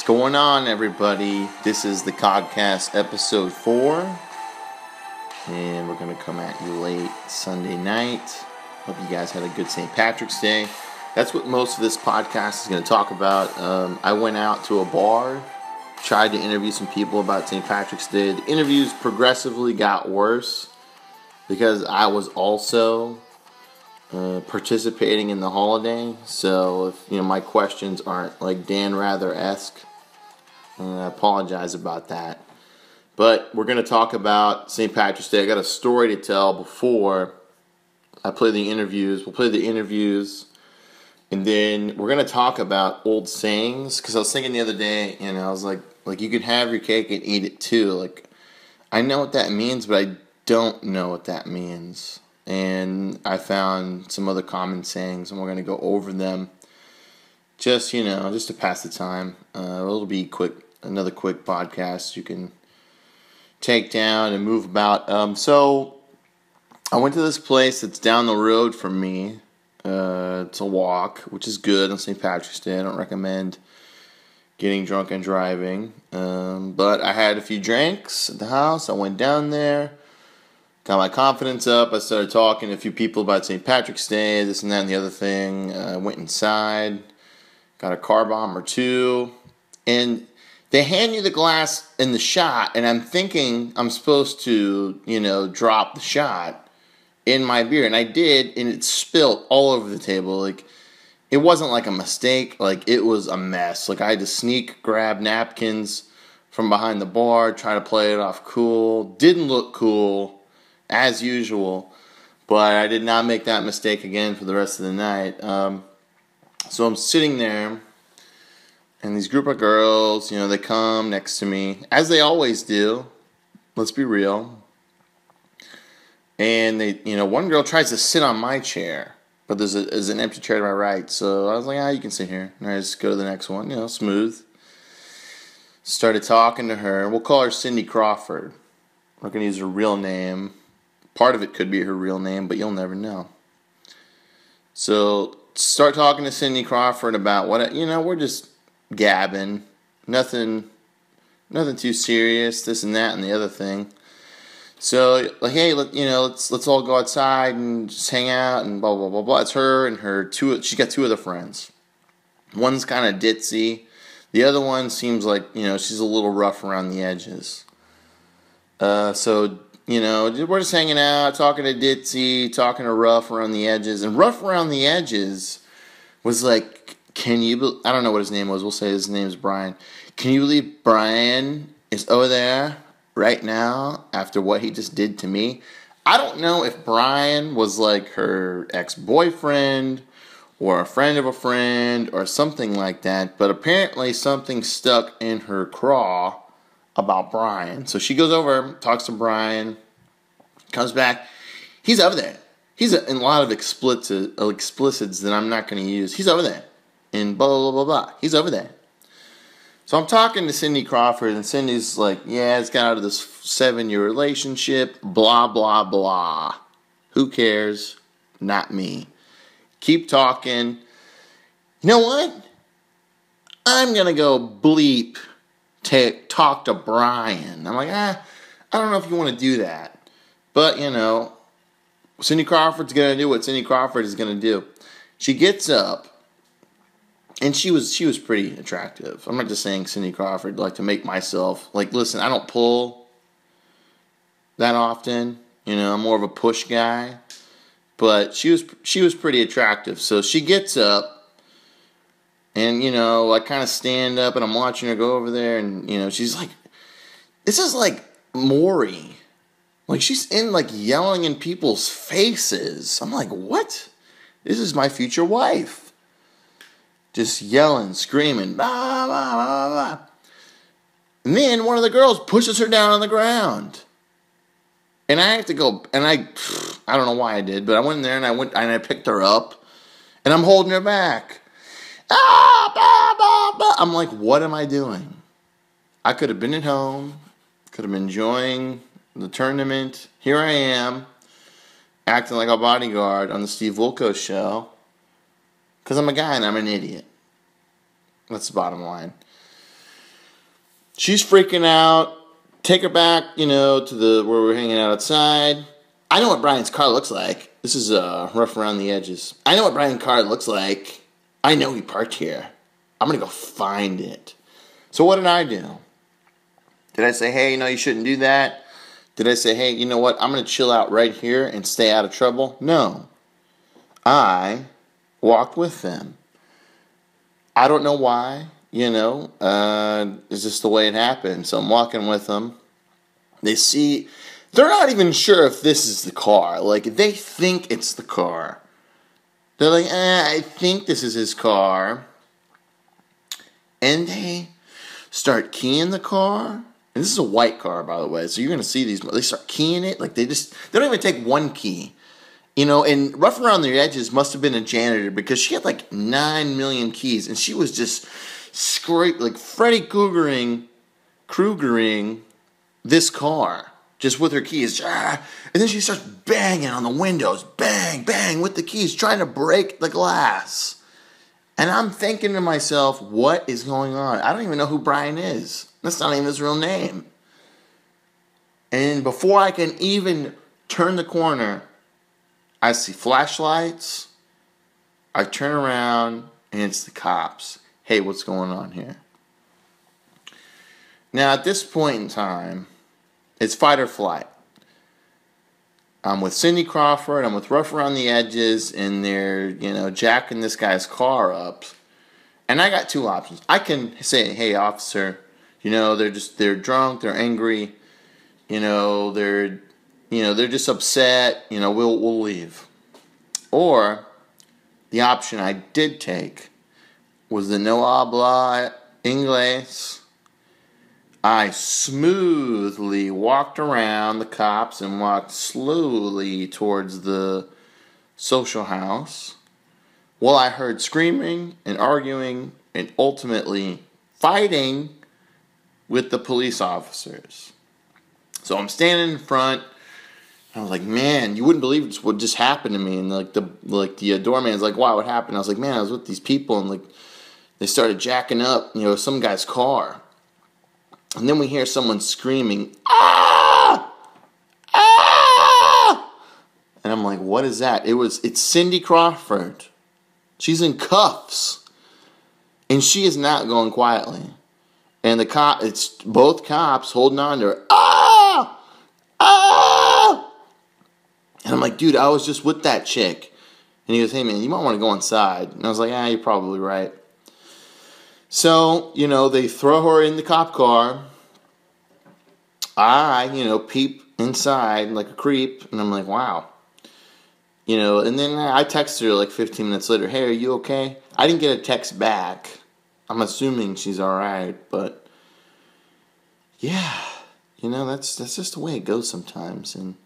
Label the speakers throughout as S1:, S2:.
S1: What's going on, everybody? This is the CogCast episode 4, and we're going to come at you late Sunday night. Hope you guys had a good St. Patrick's Day. That's what most of this podcast is going to talk about. I went out to a bar, tried to interview some people about St. Patrick's Day. The interviews progressively got worse because I was also participating in the holiday. So if my questions aren't like Dan Rather-esque, I apologize about that. But we're going to talk about St. Patrick's Day. I got a story to tell before I play the interviews. We'll play the interviews, and then we're going to talk about old sayings. Because I was thinking the other day, I was like you can have your cake and eat it too. Like, I know what that means, but I don't know what that means. And I found some other common sayings, and we're going to go over them. Just to pass the time. It'll be quick. Another quick podcast you can take down and move about. So I went to this place that's down the road from me to walk, which is good on St. Patrick's Day. I don't recommend getting drunk and driving. But I had a few drinks at the house. I went down there, got my confidence up. I started talking to a few people about St. Patrick's Day, this and that and the other thing. I went inside, got a car bomb or two, and they hand you the glass and the shot, and I'm thinking I'm supposed to, drop the shot in my beer. And I did, and it spilled all over the table. Like, it wasn't like a mistake. Like, it was a mess. Like, I had to grab napkins from behind the bar, try to play it off cool. Didn't look cool, as usual. But I did not make that mistake again for the rest of the night. So I'm sitting there, and these group of girls, they come next to me, as they always do. Let's be real. And they, one girl tries to sit on my chair, but there's an empty chair to my right. So I was like, you can sit here. And I just go to the next one, smooth. Started talking to her. We'll call her Cindy Crawford. I'm not going to use her real name. Part of it could be her real name, but you'll never know. So start talking to Cindy Crawford about what, we're just gabbing, nothing too serious, this and that and the other thing. So, like, hey, let's all go outside and just hang out and blah blah blah blah. It's her and she's got two other friends. One's kind of ditzy, the other one seems like she's a little rough around the edges. So we're just hanging out, talking to ditzy, talking to rough around the edges, and rough around the edges was like, I don't know what his name was. We'll say his name is Brian. Can you believe Brian is over there right now after what he just did to me? I don't know if Brian was like her ex-boyfriend or a friend of a friend or something like that, but apparently something stuck in her craw about Brian. So she goes over, talks to Brian, comes back. He's over there. He's in a lot of explicits that I'm not going to use. He's over there. And blah, blah, blah, blah. He's over there. So I'm talking to Cindy Crawford, and Cindy's like, it's got out of this 7-year relationship, blah, blah, blah. Who cares? Not me. Keep talking. You know what? I'm going to go bleep, talk to Brian. I'm like, I don't know if you want to do that. But, Cindy Crawford's going to do what Cindy Crawford is going to do. She gets up. And she was pretty attractive. I'm not just saying Cindy Crawford to make myself listen. I don't pull that often. I'm more of a push guy. But she was pretty attractive. So she gets up, and I kind of stand up, and I'm watching her go over there, and she's like, this is like Maury. She's yelling in people's faces. I'm like, what? This is my future wife. Just yelling, screaming, blah, blah, blah, blah. And then one of the girls pushes her down on the ground. And I have to go, and I don't know why I did, but I went in there and I picked her up, and I'm holding her back. Ah, blah, blah, blah. I'm like, what am I doing? I could have been at home, could have been enjoying the tournament. Here I am, acting like a bodyguard on the Steve Wilkos show. Because I'm a guy and I'm an idiot. That's the bottom line. She's freaking out. Take her back, to where we're hanging out outside. I know what Brian's car looks like. This is rough around the edges. I know what Brian's car looks like. I know he parked here. I'm going to go find it. So what did I do? Did I say, hey, you shouldn't do that? Did I say, hey, you know what? I'm going to chill out right here and stay out of trouble? No. I walked with them. I don't know why, it's just the way it happened. So I'm walking with them. They're not even sure if this is the car. Like, they think it's the car. They're like, I think this is his car. And they start keying the car. And this is a white car, by the way. So you're going to see these. They start keying it. Like, they don't even take one key. And rough around the edges must have been a janitor because she had like 9 million keys. And she was just like Freddy Kruegering this car just with her keys. And then she starts banging on the windows. Bang, bang with the keys, trying to break the glass. And I'm thinking to myself, what is going on? I don't even know who Brian is. That's not even his real name. And before I can even turn the corner, I see flashlights. I turn around, and it's the cops. Hey, what's going on here? Now, at this point in time, it's fight or flight. I'm with Cindy Crawford. I'm with Rough Around the Edges, and they're, jacking this guy's car up. And I got two options. I can say, hey, officer, they're drunk, they're angry, they're just upset, we'll leave. Or the option I did take was the no habla inglés. I smoothly walked around the cops and walked slowly towards the social house while I heard screaming and arguing and ultimately fighting with the police officers. So I'm standing in front. I was like, man, you wouldn't believe what just happened to me. And the doorman's like, wow, what happened? I was like, man, I was with these people and they started jacking up, some guy's car. And then we hear someone screaming, ah! Ah! And I'm like, what is that? It's Cindy Crawford. She's in cuffs. And she is not going quietly. And it's both cops holding on to her. Ah! Ah! And I'm like, dude, I was just with that chick. And he goes, hey, man, you might want to go inside. And I was like, you're probably right. So, they throw her in the cop car. I, peep inside like a creep. And I'm like, wow. And then I texted her like 15 minutes later, hey, are you okay? I didn't get a text back. I'm assuming she's all right. But, yeah, that's just the way it goes sometimes. And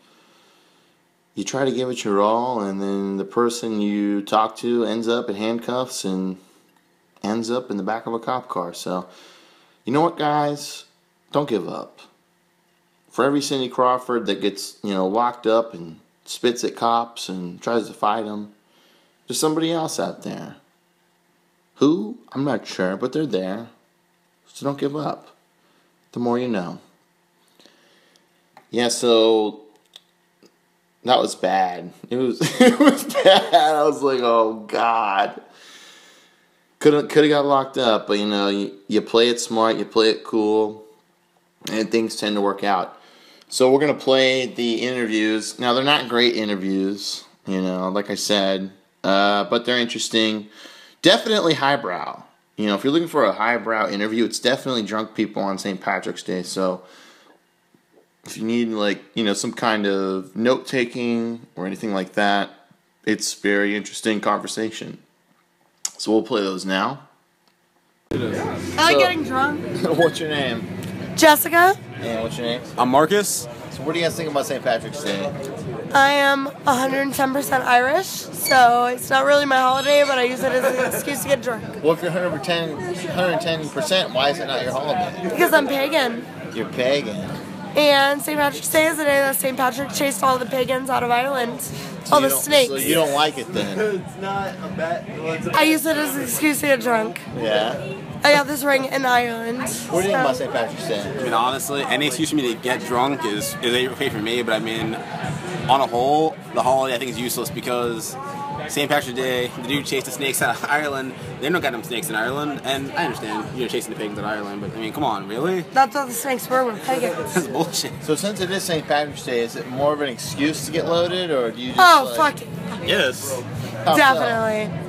S1: you try to give it your all, and then the person you talk to ends up in handcuffs and ends up in the back of a cop car. So, you know what, guys? Don't give up. For every Cindy Crawford that gets, locked up and spits at cops and tries to fight them, there's somebody else out there. Who? I'm not sure, but they're there. So don't give up. The more you know. Yeah, so that was bad. It was bad. I was like, oh God. Could have got locked up, but you play it smart, you play it cool, and things tend to work out. So we're gonna play the interviews. Now they're not great interviews, like I said, but they're interesting. Definitely highbrow. If you're looking for a highbrow interview, it's definitely drunk people on St. Patrick's Day. So if you need some kind of note taking or anything like that, it's very interesting conversation. So we'll play those now.
S2: I like getting drunk.
S1: What's your name?
S2: Jessica.
S1: And what's your name?
S3: I'm Marcus.
S1: So what do you guys think about St. Patrick's Day?
S2: I am 110% Irish, so it's not really my holiday, but I use it as an excuse to get drunk.
S1: Well, if you're 110%, why is it not your holiday?
S2: Because I'm pagan.
S1: You're pagan.
S2: And St. Patrick's Day is the day that St. Patrick chased all the pagans out of Ireland. All the snakes.
S1: So you don't like it then?
S3: It's not a bet.
S2: I use it as an excuse to get drunk.
S1: Yeah.
S2: I got this ring in Ireland.
S1: What do you think about St. Patrick's Day?
S4: I mean, honestly, any excuse for me to get drunk is okay for me, but I mean, on a whole, the holiday I think is useless because St. Patrick's Day, the dude chased the snakes out of Ireland. They don't got them snakes in Ireland, and I understand you're chasing the pigs in Ireland, but I mean, come on, really?
S2: That's what the snakes were with pagans.
S4: That's bullshit.
S1: So since it is St. Patrick's Day, is it more of an excuse to get loaded, or do you just
S2: Oh,
S1: like...
S2: fuck.
S4: Yes.
S1: How so?
S2: Definitely.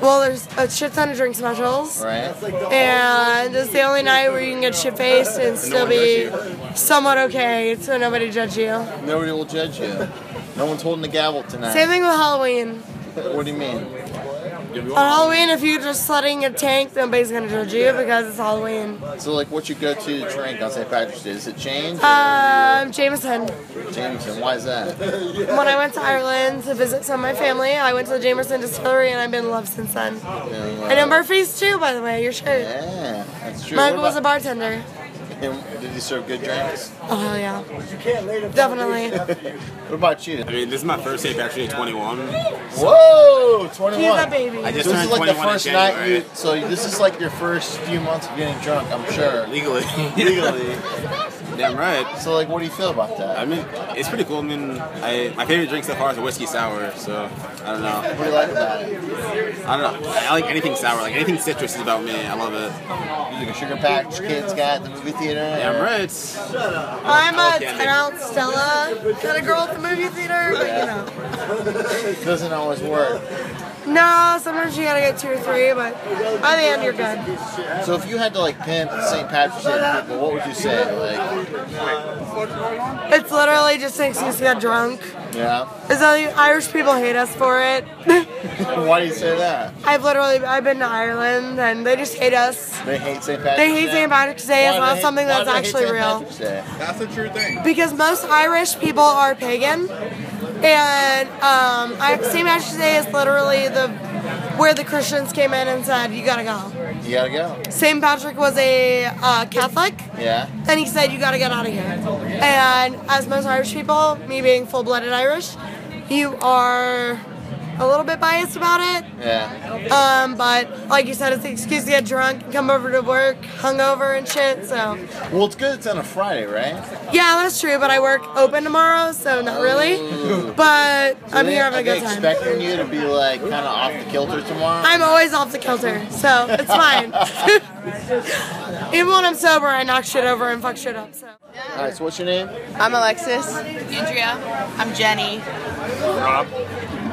S2: Well, there's a shit ton of drink specials.
S1: Right?
S2: And it's the only night where you can get shit-faced and still be somewhat okay, so nobody judge you.
S1: Nobody will judge you. No one's holding the gavel tonight.
S2: Same thing with Halloween.
S1: What do you mean?
S2: On Halloween, if you're just sledding a tank, nobody's gonna judge you because it's Halloween.
S1: So, like, what's your go-to drink on St. Patrick's Day? Does it change?
S2: Jameson.
S1: Jameson. Why is that?
S2: When I went to Ireland to visit some of my family, I went to the Jameson distillery and I've been in love since then. I know Murphy's too, by the way, your shirt.
S1: Yeah, that's true.
S2: My uncle was a bartender.
S1: And did he serve good drinks?
S2: Oh, hell yeah. Definitely.
S1: What about you?
S4: I mean, this is my first St. Patrick's Day 21.
S1: Whoa, 21.
S2: He's a baby.
S4: I just
S1: So this
S4: turned
S1: is like the
S4: 21 in
S1: first night
S4: January.
S1: so this is like your first few months of getting drunk, I'm sure.
S4: Legally.
S1: Legally.
S4: Damn right.
S1: So, like, what do you feel about that?
S4: I mean, it's pretty cool. I mean, my favorite drink so far is a whiskey sour, so I don't know.
S1: What do you like about it?
S4: I don't know. I like anything sour. Like, anything citrus is about me. I love it.
S1: You like a sugar patch kids guy at the movie theater?
S4: Damn right.
S2: I'm a
S4: Okay.
S2: 10-ounce Stella kind of girl at the movie theater, but you know.
S1: It doesn't always work.
S2: No, sometimes you gotta get 2 or 3, but by the end you're good.
S1: So if you had to, like, pimp St. Patrick's Day to people, what would you say? Like,
S2: It's literally just an excuse to get drunk.
S1: yeah?
S2: Is that the Irish people hate us for it?
S1: Why do you say that?
S2: I've been to Ireland and they just hate us.
S1: They hate St. Patrick's Day?
S2: They hate St. Patrick's Day. It's
S1: Why do
S2: not
S1: they
S2: something
S1: hate-
S2: that's
S1: why do they hate
S2: actually
S1: St.
S2: real.
S1: Patrick's Day?
S4: That's a true thing.
S2: Because most Irish people are pagan, and St. Patrick's Day is literally where the Christians came in and said, you gotta go.
S1: You gotta go.
S2: St. Patrick was a Catholic,
S1: Yeah?
S2: and he said, you gotta get out of here. And as most Irish people, me being full-blooded Irish, you are a little bit biased about it.
S1: Yeah.
S2: But like you said, it's an excuse to get drunk and come over to work hungover and shit, so.
S1: Well, it's good it's on a Friday, right?
S2: Yeah, that's true, but I work open tomorrow, so not really. But I'm here having a good
S1: Are
S2: time.
S1: they expecting you to be, like, kind of off the kilter tomorrow?
S2: I'm always off the kilter, so it's fine. Even when I'm sober, I knock shit over and fuck shit up, so.
S1: All right, so what's your name?
S5: I'm Alexis. Andrea. I'm Jenny.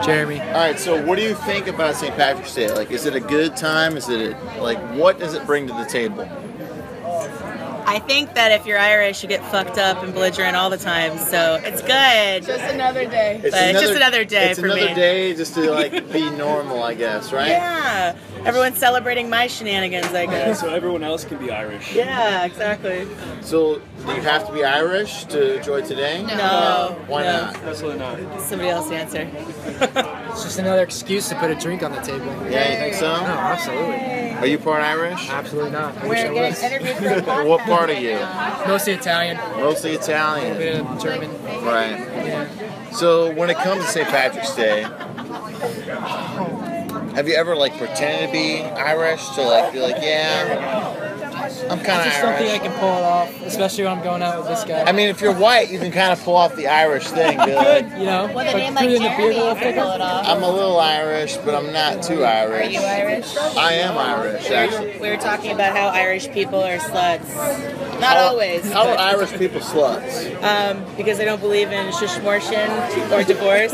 S3: Jeremy.
S1: All right, so what do you think about St. Patrick's Day? Like, is it a good time? Is it, like, what does it bring to the table?
S5: I think that if you're Irish, you get fucked up and belligerent all the time, so it's good.
S2: Just another day.
S5: But it's just another day
S1: it's
S5: for
S1: another
S5: me.
S1: day just to, like, be normal, I guess, right?
S5: Yeah. Everyone's celebrating my shenanigans, I guess.
S3: So everyone else can be Irish.
S5: Yeah, exactly.
S1: So, do you have to be Irish to enjoy today?
S5: No.
S1: Why
S5: no.
S1: not?
S3: Absolutely not.
S5: Somebody else answer.
S6: It's just another excuse to put a drink on the table.
S1: Yeah, you think so?
S6: No, absolutely.
S1: Are you part Irish?
S6: Absolutely not. I wish I was.
S1: What part are you?
S6: Mostly Italian,
S1: Mostly
S6: a
S1: Italian.
S6: bit of German.
S1: Right. So, when it comes to St. Patrick's Day, have you ever, like, pretended to be Irish to, like, be like, yeah, I'm kind
S6: I
S1: of
S6: just don't think I
S1: Irish?
S6: can pull it off, especially when I'm going out with this guy.
S1: I mean, if you're white, you can kind of pull off the Irish thing. Be like,
S6: you know,
S5: With a
S6: but
S5: name
S6: put
S5: like
S6: it in the beard a
S5: Jeremy,
S6: little
S5: you can pull it
S6: thicker.
S5: off.
S1: I'm a little Irish, but I'm not too Irish.
S5: Are you Irish?
S1: I am Irish, actually.
S5: We were talking about how Irish people are sluts. Not always.
S1: How are
S5: but,
S1: Irish people sluts?
S5: because they don't believe in shushmorshin or divorce,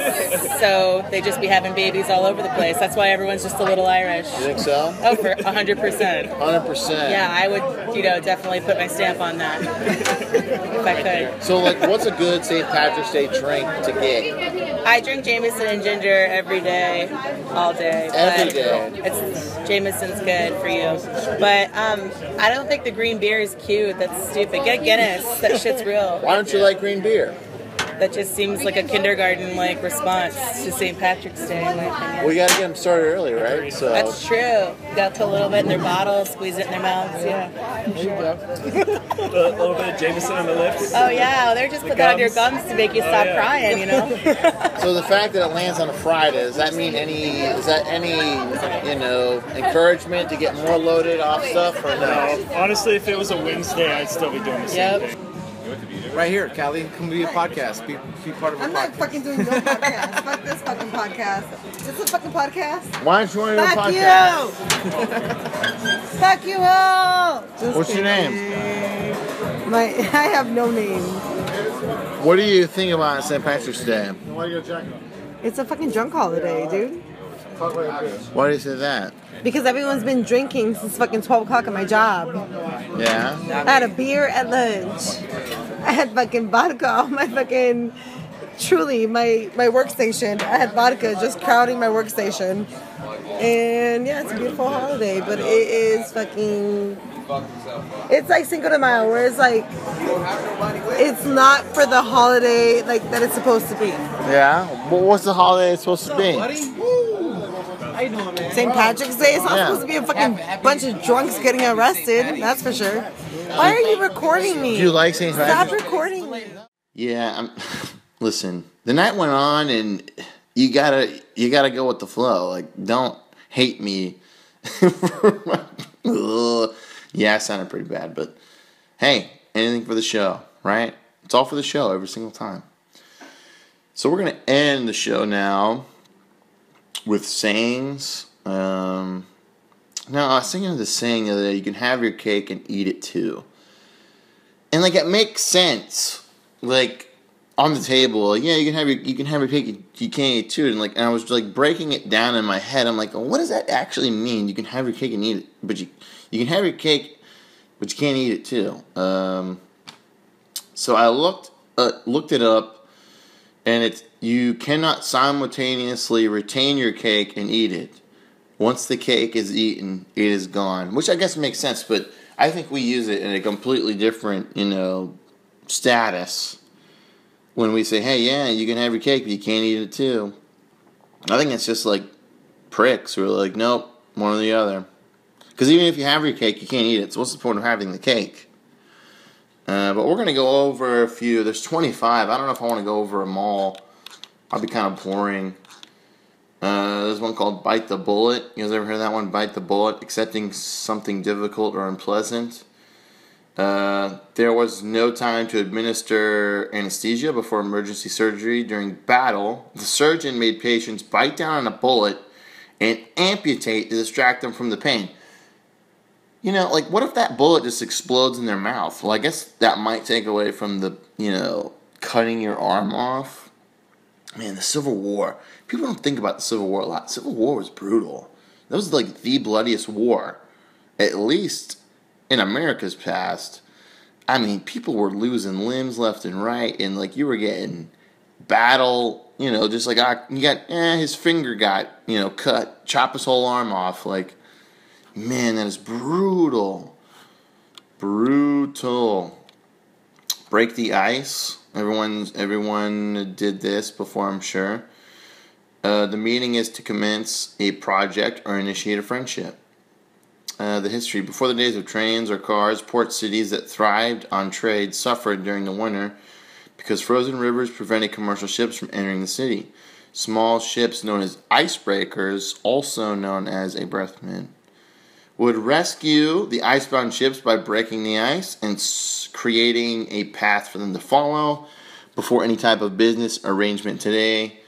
S5: so they just be having babies all over the place. That's why everyone's just a little Irish.
S1: You think so?
S5: Oh, for 100%.
S1: 100%.
S5: Yeah, I would, definitely put my stamp on that if I could.
S1: So, like, what's a good St. Patrick's Day drink to get?
S5: I drink Jameson and ginger every day, all day.
S1: Every
S5: but
S1: day.
S5: It's Jameson's good for you, but I don't think the green beer is cute. That's stupid. Get Guinness. That shit's real.
S1: Why don't you like green beer?
S5: That just seems like a kindergarten-like response to St. Patrick's Day, in my opinion.
S1: We got to get them started early, right? So
S5: That's true. Got to put a little bit in their bottle, squeeze it in their mouths, yeah.
S6: There you go.
S3: A little bit of Jameson on the lips.
S5: Oh yeah, they're just put that on your gums to make you stop crying, you know?
S1: So the fact that it lands on a Friday, does that mean any encouragement to get more loaded off stuff or no?
S3: Honestly, if it was a Wednesday, I'd still be doing the same
S5: Yep.
S3: thing.
S6: Right here, Callie. Come be a podcast. Be part of a
S2: I'm
S6: podcast.
S2: not fucking doing no podcast. Fuck this fucking podcast. Is this a fucking podcast?
S1: Why don't you want to do a
S2: Fuck
S1: podcast?
S2: you! Fuck you all!
S1: What's your name?
S2: I have no name.
S1: What do you think about St. Patrick's Day?
S2: It's a fucking drunk holiday, dude.
S1: Why do you say that?
S2: Because everyone's been drinking since fucking 12 o'clock at my job.
S1: Yeah?
S2: I had a beer at lunch. I had fucking vodka on my fucking, truly, my workstation. I had vodka just crowding my workstation. And yeah, it's a beautiful holiday, but it is fucking, it's like Cinco de Mayo, where it's like, it's not for the holiday like that it's supposed to be.
S1: Yeah? Well, what's the holiday supposed to be?
S2: St. Patrick's Day is not
S1: Yeah.
S2: supposed to be a fucking bunch of drunks getting arrested, that's for sure. Why are you recording me?
S1: Do you like St.
S2: Stop
S1: Patrick's?
S2: recording me.
S1: Yeah, listen, the night went on and you gotta go with the flow. Like, don't hate me. Ugh. Yeah, I sounded pretty bad, but hey, anything for the show, right? It's all for the show every single time. So we're gonna end the show now with sayings. Now, I was thinking of the saying the other day, you can have your cake and eat it too. And, like, it makes sense. Like, on the table, yeah, you can have your cake, you can't eat it too. And, like, I was, like, breaking it down in my head. I'm like, well, what does that actually mean? You can have your cake and eat it, but you can have your cake, but you can't eat it too. So I looked it up, and it's, you cannot simultaneously retain your cake and eat it. Once the cake is eaten, it is gone. Which I guess makes sense, but I think we use it in a completely different, status. When we say, hey, yeah, you can have your cake, but you can't eat it too. I think it's just like pricks who are like, nope, one or the other. Because even if you have your cake, you can't eat it. So what's the point of having the cake? But we're going to go over a few. There's 25. I don't know if I want to go over them all. I'll be kind of boring. There's one called Bite the Bullet. You guys ever heard of that one? Bite the Bullet. Accepting something difficult or unpleasant. There was no time to administer anesthesia before emergency surgery. During battle, the surgeon made patients bite down on a bullet and amputate to distract them from the pain. Like, what if that bullet just explodes in their mouth? Well, I guess that might take away from the, cutting your arm off. Man, the Civil War. People don't think about the Civil War a lot. Civil War was brutal. That was like the bloodiest war, at least in America's past. I mean, people were losing limbs left and right, and like you were getting battle, just like his finger got, cut, chop his whole arm off. Like, man, that is brutal. Brutal. Break the ice. Everyone did this before, I'm sure. The meaning is to commence a project or initiate a friendship. The history. Before the days of trains or cars, port cities that thrived on trade suffered during the winter because frozen rivers prevented commercial ships from entering the city. Small ships known as icebreakers, also known as a breathman, would rescue the icebound ships by breaking the ice and creating a path for them to follow. Before any type of business arrangement today,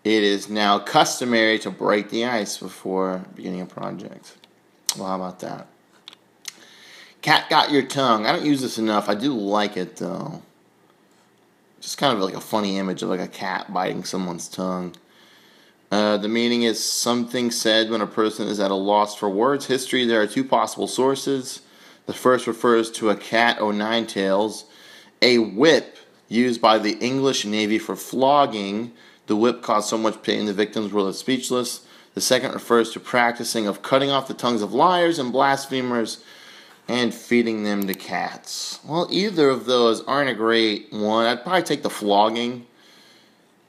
S1: it is now customary to break the ice before beginning a project. Well, how about that? Cat got your tongue. I don't use this enough. I do like it, though. Just kind of like a funny image of like a cat biting someone's tongue. The meaning is something said when a person is at a loss for words. History, there are two possible sources. The first refers to a cat o' nine tails, a whip used by the English Navy for flogging. The whip caused so much pain the victims were left speechless. The second refers to practicing of cutting off the tongues of liars and blasphemers and feeding them to cats. Well, either of those aren't a great one. I'd probably take the flogging.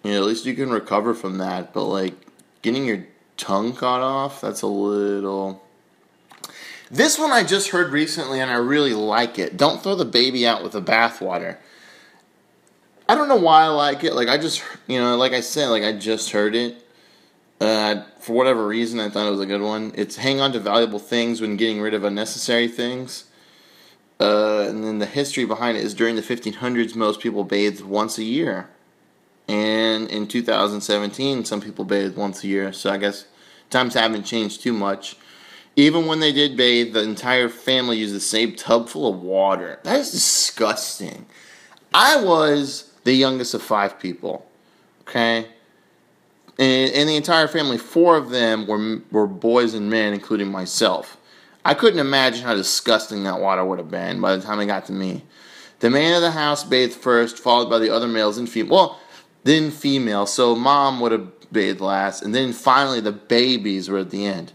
S1: At least you can recover from that. But, like, getting your tongue cut off, that's a little... This one I just heard recently, and I really like it. Don't throw the baby out with the bathwater. I don't know why I like it. Like, I just, like I said, like, I just heard it. For whatever reason, I thought it was a good one. It's hang on to valuable things when getting rid of unnecessary things. And then the history behind it is during the 1500s, most people bathed once a year. And in 2017, some people bathed once a year. So I guess times haven't changed too much. Even when they did bathe, the entire family used the same tub full of water. That is disgusting. I was the youngest of 5 people. Okay? And the entire family, 4 of them were boys and men, including myself. I couldn't imagine how disgusting that water would have been by the time it got to me. The man of the house bathed first, followed by the other males and females. Well, then female, so mom would have bathed last, and then finally the babies were at the end.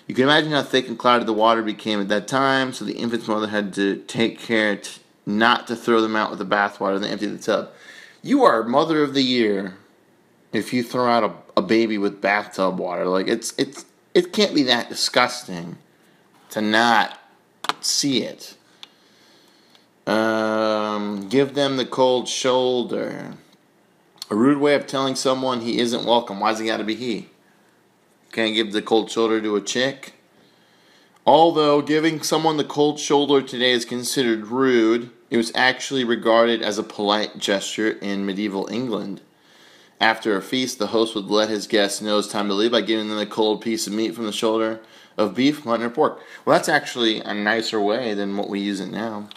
S1: You can imagine how thick and cloudy the water became at that time, so the infant's mother had to take care not to throw them out with the bathwater and empty the tub. You are Mother of the Year if you throw out a baby with bathtub water. Like, it can't be that disgusting to not see it. Give them the cold shoulder. A rude way of telling someone he isn't welcome. Why's it gotta be he? Can't give the cold shoulder to a chick? Although giving someone the cold shoulder today is considered rude, it was actually regarded as a polite gesture in medieval England. After a feast, the host would let his guests know it's time to leave by giving them a cold piece of meat from the shoulder of beef, mutton, or pork. Well, that's actually a nicer way than what we use it now.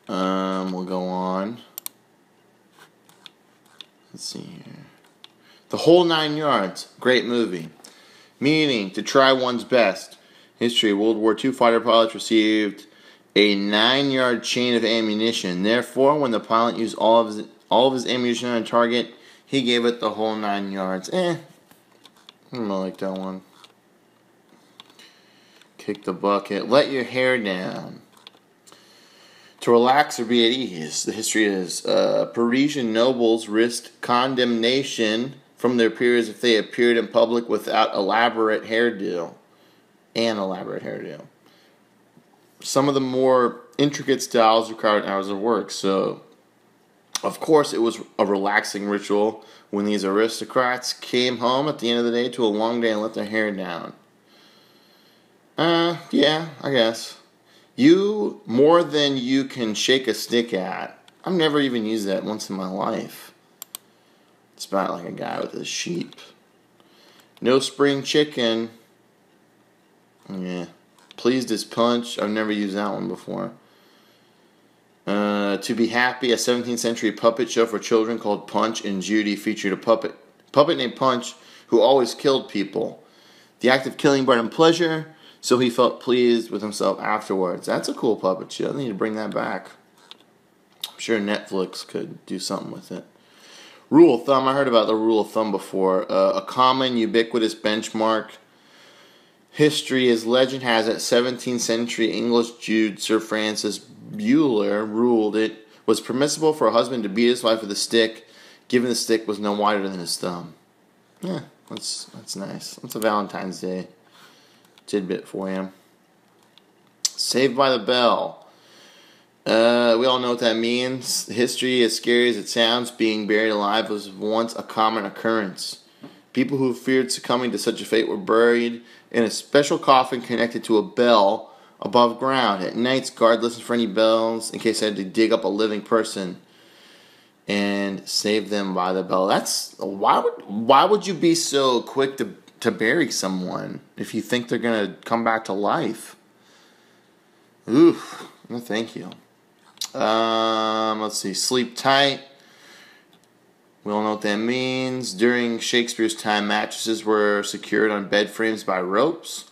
S1: We'll go on. Let's see here. The Whole Nine Yards. Great movie. Meaning to try one's best. History. World War II fighter pilots received a 9-yard chain of ammunition. Therefore, when the pilot used all of his ammunition on a target, he gave it the whole 9 yards. I don't like that one. Kick the bucket. Let your hair down. To relax or be at ease. The history is Parisian nobles risked condemnation from their peers if they appeared in public without elaborate hairdo. Some of the more intricate styles required hours of work, so of course it was a relaxing ritual when these aristocrats came home at the end of the day to a long day and let their hair down. Yeah, I guess. You more than you can shake a stick at. I've never even used that once in my life. It's about like a guy with a sheep. No spring chicken. Yeah. Pleased as punch. I've never used that one before. To be happy, a 17th century puppet show for children called Punch and Judy featured a puppet named Punch who always killed people. The act of killing brought him pleasure, so he felt pleased with himself afterwards. That's a cool puppet show. They need to bring that back. I'm sure Netflix could do something with it. Rule of thumb. I heard about the rule of thumb before. A common, ubiquitous benchmark. History, as legend has it, 17th century English Jew Sir Francis Bueller ruled it was permissible for a husband to beat his wife with a stick, given the stick was no wider than his thumb. Yeah, that's nice. That's a Valentine's Day tidbit for you. Saved by the Bell. We all know what that means. History, as scary as it sounds, being buried alive was once a common occurrence. People who feared succumbing to such a fate were buried in a special coffin connected to a bell above ground. At nights, guard listened for any bells in case they had to dig up a living person and save them by the bell. That's why would you be so quick to bury someone if you think they're gonna come back to life? Oof, no thank you. Let's see. Sleep tight. We all know what that means. During Shakespeare's time, mattresses were secured on bed frames by ropes.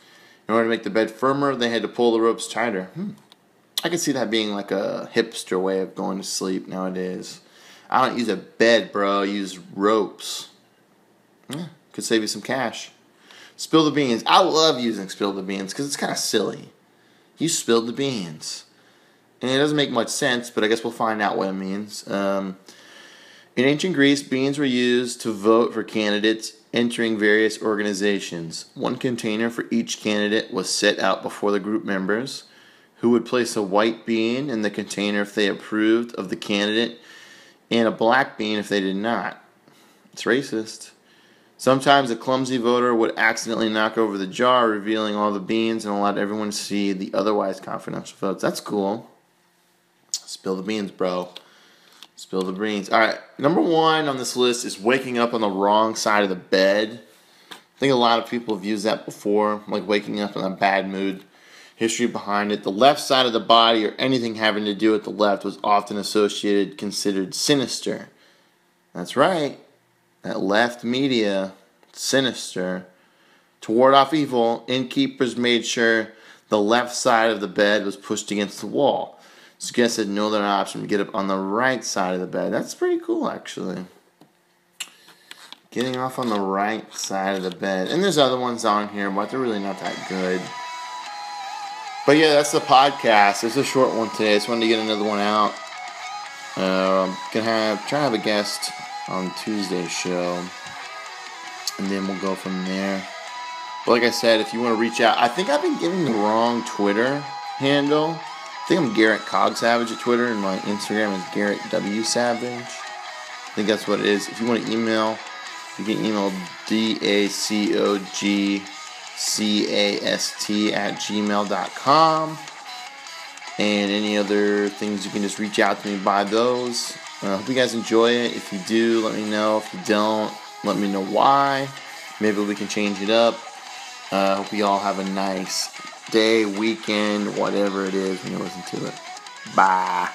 S1: In order to make the bed firmer, they had to pull the ropes tighter. I could see that being like a hipster way of going to sleep nowadays. I don't use a bed, bro. I use ropes. Yeah, could save you some cash. Spill the beans. I love using spill the beans because it's kind of silly. You spilled the beans. And it doesn't make much sense, but I guess we'll find out what it means. In ancient Greece, beans were used to vote for candidates entering various organizations. One container for each candidate was set out before the group members, who would place a white bean in the container if they approved of the candidate, and a black bean if they did not. It's racist. Sometimes a clumsy voter would accidentally knock over the jar, revealing all the beans, and allowed everyone to see the otherwise confidential votes. That's cool. Spill the beans, bro. Spill the beans. All right, number 1 on this list is waking up on the wrong side of the bed. I think a lot of people have used that before, like waking up in a bad mood. History behind it. The left side of the body or anything having to do with the left was often considered sinister. That's right. That left media, sinister. To ward off evil, innkeepers made sure the left side of the bed was pushed against the wall. So guests had no other option to get up on the right side of the bed. That's pretty cool, actually. Getting off on the right side of the bed. And there's other ones on here, but they're really not that good. But yeah, that's the podcast. It's a short one today. I just wanted to get another one out. I'm gonna try to have a guest on Tuesday's show, and then we'll go from there. But like I said, if you want to reach out, I think I've been giving the wrong Twitter handle. I think I'm Garrett CogSavage at Twitter, and my Instagram is Garrett W Savage. I think that's what it is. If you want to email, you can email dacogcast@gmail.com. And any other things, you can just reach out to me by those. Hope you guys enjoy it. If you do, let me know. If you don't, let me know why. Maybe we can change it up. Hope you all have a nice day, weekend, whatever it is when you listen to it. Bye.